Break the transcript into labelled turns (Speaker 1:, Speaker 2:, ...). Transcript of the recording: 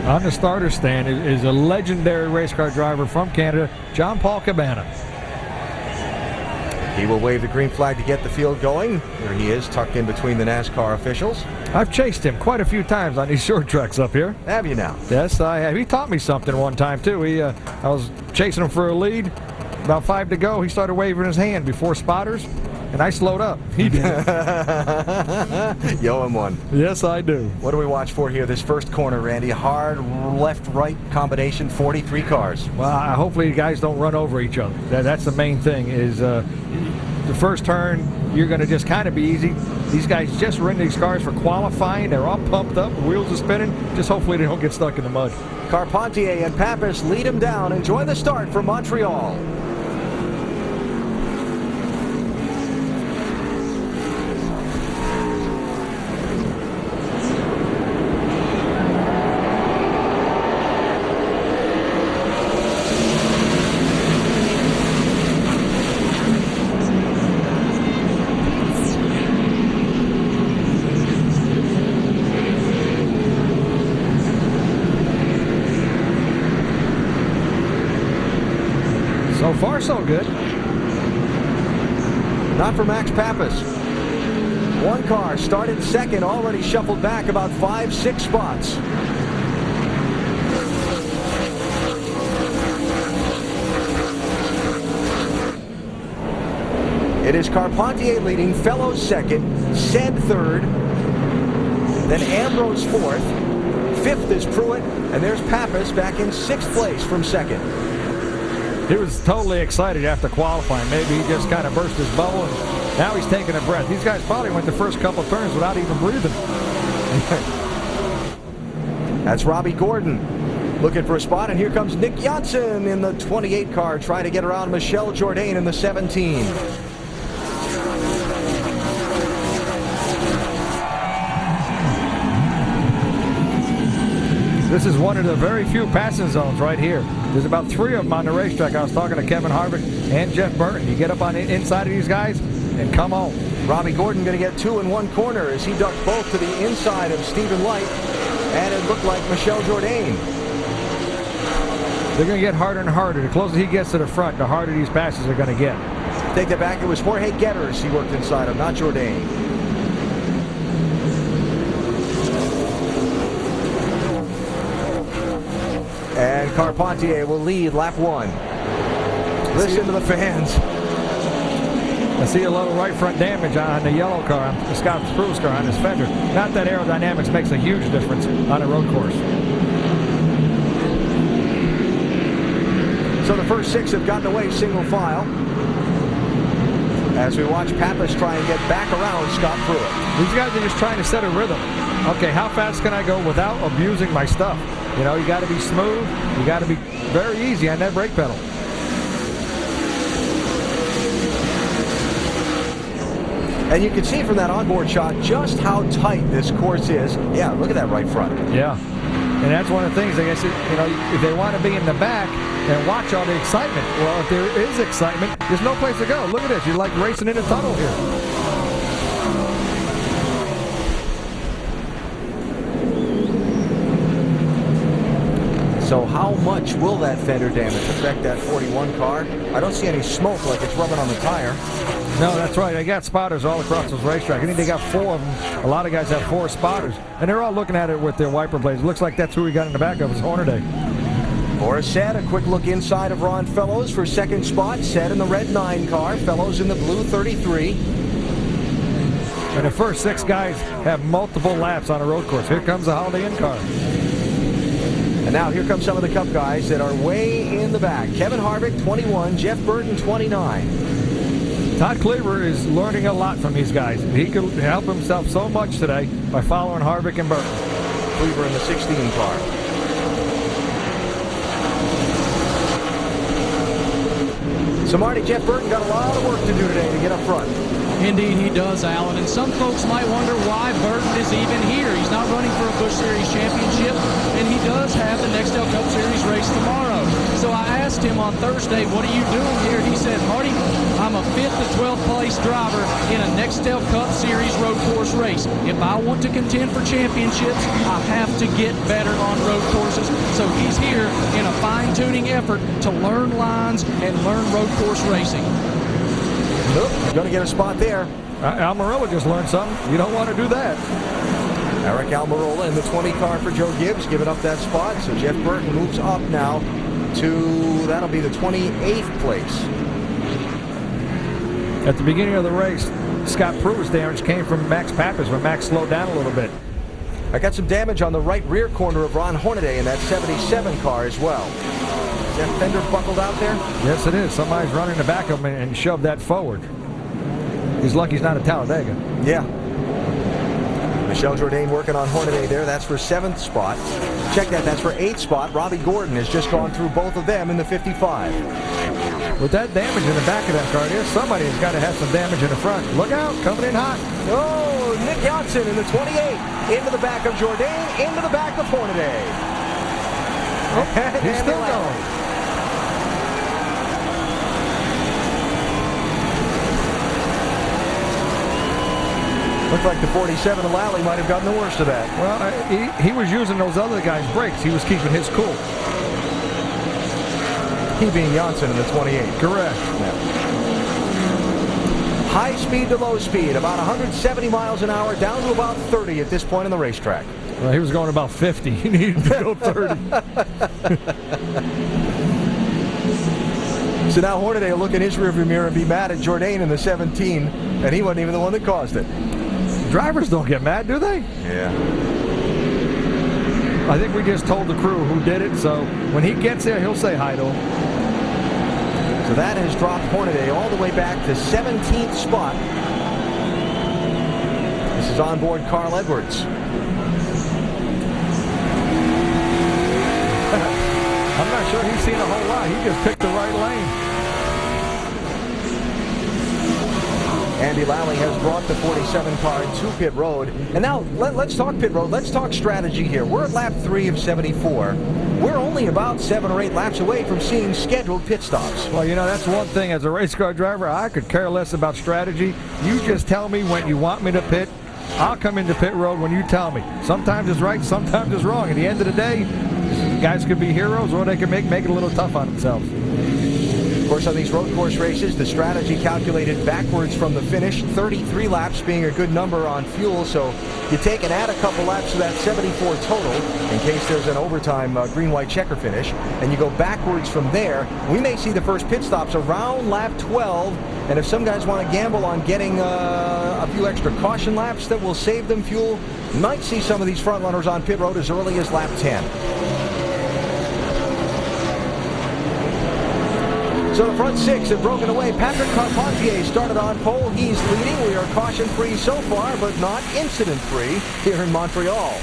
Speaker 1: On the starter stand is a legendary race car driver from Canada, John Paul Cabana.
Speaker 2: He will wave the green flag to get the field going. There he is, tucked in between the NASCAR officials.
Speaker 1: I've chased him quite a few times on these short tracks up here.
Speaker 2: Have you now?
Speaker 1: Yes, I have. He taught me something one time, too. I was chasing him for a lead. About 5 to go, he started waving his hand before spotters, and I slowed up. He did.
Speaker 2: You owe him one.
Speaker 1: Yes, I do.
Speaker 2: What do we watch for here? This first corner, Randy. Hard left-right combination, 43 cars.
Speaker 1: Well, hopefully you guys don't run over each other. That's the main thing is the first turn, you're going to just kind of be easy. These guys just run these cars for qualifying. They're all pumped up. Wheels are spinning. Just hopefully they don't get stuck in the mud.
Speaker 2: Carpentier and Pappas lead him down. Enjoy the start for Montreal.
Speaker 1: So far, so good.
Speaker 2: Not for Max Pappas. One car started second, already shuffled back about 5-6 spots. It is Carpentier leading, Fellows second, Said third, then Ambrose fourth, fifth is Pruitt, and there's Pappas back in 6th place from second.
Speaker 1: He was totally excited after qualifying. Maybe he just kind of burst his bubble, and now he's taking a breath. These guys probably went the first couple turns without even breathing.
Speaker 2: That's Robbie Gordon looking for a spot, and here comes Nick Janssen in the 28 car trying to get around Michel Jourdain in the 17.
Speaker 1: This is one of the very few passing zones right here. There's about 3 of them on the racetrack. I was talking to Kevin Harvick and Jeff Burton. You get up on the inside of these guys and come on.
Speaker 2: Robbie Gordon going to get 2 in one corner as he ducked both to the inside of Stephen Light, and it looked like Michel Jourdain.
Speaker 1: They're going to get harder and harder. The closer he gets to the front, the harder these passes are going to get.
Speaker 2: Take that back. It was Jorge Getters he worked inside of, not Jourdain. And Carpentier will lead lap 1. Listen to the fans.
Speaker 1: I see a little right front damage on the yellow car, the Scott Spruce car on his fender. Not that aerodynamics makes a huge difference on a road course.
Speaker 2: So the first 6 have gotten away single file. As we watch Pappas try and get back around Scott Pruitt.
Speaker 1: These guys are just trying to set a rhythm. Okay, how fast can I go without abusing my stuff? You know, you got to be smooth. You got to be very easy on that brake pedal.
Speaker 2: And you can see from that onboard shot just how tight this course is. Yeah, look at that right front.
Speaker 1: Yeah, and that's one of the things, I guess, if they want to be in the back and watch all the excitement. Well, if there is excitement, there's no place to go. Look at this. You're like racing in a tunnel here.
Speaker 2: So how much will that fender damage affect that 41 car? I don't see any smoke like it's rubbing on the tire.
Speaker 1: No, that's right. They got spotters all across this racetrack. I think they got 4 of them. A lot of guys have 4 spotters. And they're all looking at it with their wiper blades. It looks like that's who we got in the back of is Hornaday.
Speaker 2: For Said, a quick look inside of Ron Fellows for second spot. Said in the red 9 car. Fellows in the blue 33.
Speaker 1: And the first 6 guys have multiple laps on a road course. Here comes the Holiday Inn car.
Speaker 2: And now here come some of the Cup guys that are way in the back. Kevin Harvick, 21. Jeff Burton, 29.
Speaker 1: Todd Cleaver is learning a lot from these guys. He could help himself so much today by following Harvick and Burton.
Speaker 2: Cleaver in the 16 car. So, Marty, Jeff Burton got a lot of work to do today to get up front.
Speaker 3: Indeed he does, Alan, and some folks might wonder why Burton is even here. He's not running for a Busch Series championship, and he does have the Nextel Cup Series race tomorrow. So I asked him on Thursday, what are you doing here? He said, Marty, I'm a 5th to 12th place driver in a Nextel Cup Series road course race. If I want to contend for championships, I have to get better on road courses So he's here in a fine-tuning effort to learn lines and learn road course racing.
Speaker 2: Nope, he's going to get a spot there.
Speaker 1: Almirola just learned something. You don't want to do that.
Speaker 2: Eric Almirola in the 20 car for Joe Gibbs, giving up that spot. So Jeff Burton moves up now to, that'll be the 28th place.
Speaker 1: At the beginning of the race, Scott Pruitt's damage came from Max Pappas when Max slowed down a little bit.
Speaker 2: I got some damage on the right rear corner of Ron Hornaday in that 77 car as well. Is that fender buckled out there?
Speaker 1: Yes, it is. Somebody's running the back of him and shoved that forward. He's lucky he's not at Talladega.
Speaker 2: Yeah. Michelle Jourdain working on Hornaday there. That's for 7th spot. Check that. That's for 8th spot. Robbie Gordon has just gone through both of them in the 55.
Speaker 1: With that damage in the back of that car, somebody's got to have some damage in the front. Look out, coming in hot.
Speaker 2: Oh, Nick Johnson in the 28. Into the back of Jourdain, into the back of Hornaday.
Speaker 1: Oh, he's still going.
Speaker 2: Looked like the 47 of Lally might have gotten the worst of that.
Speaker 1: Well, he was using those other guys' brakes. He was keeping his cool.
Speaker 2: He being Johnson in the 28.
Speaker 1: Correct.
Speaker 2: Yeah. High speed to low speed, about 170 miles an hour, down to about 30 at this point in the racetrack.
Speaker 1: Well, he was going about 50. He needed to go 30.
Speaker 2: So now Hornaday will look in his rearview mirror and be mad at Jourdain in the 17, and he wasn't even the one that caused it.
Speaker 1: Drivers don't get mad, do they?
Speaker 2: Yeah.
Speaker 1: I think we just told the crew who did it, so when he gets there, he'll say hi to him.
Speaker 2: So that has dropped Hornaday all the way back to 17th spot. This is onboard Carl Edwards.
Speaker 1: I'm not sure he's seen a whole lot. He just picked the right lane.
Speaker 2: Andy Lally has brought the 47 car to pit road. And now let's talk pit road. Let's talk strategy here. We're at lap 3 of 74. We're only about 7 or 8 laps away from seeing scheduled pit stops.
Speaker 1: Well, you know, that's one thing. As a race car driver, I could care less about strategy. You just tell me when you want me to pit. I'll come into pit road when you tell me. Sometimes it's right, sometimes it's wrong. At the end of the day, guys could be heroes or they can make it a little tough on themselves.
Speaker 2: Of course, on these road course races, the strategy calculated backwards from the finish, 33 laps being a good number on fuel, so you take and add a couple laps to that 74 total in case there's an overtime green-white checker finish, and you go backwards from there. We may see the first pit stops around lap 12, and if some guys want to gamble on getting a few extra caution laps that will save them fuel, you might see some of these front runners on pit road as early as lap 10. So the front 6 have broken away. Patrick Carpentier started on pole. He's leading. We are caution-free so far, but not incident-free here in Montreal.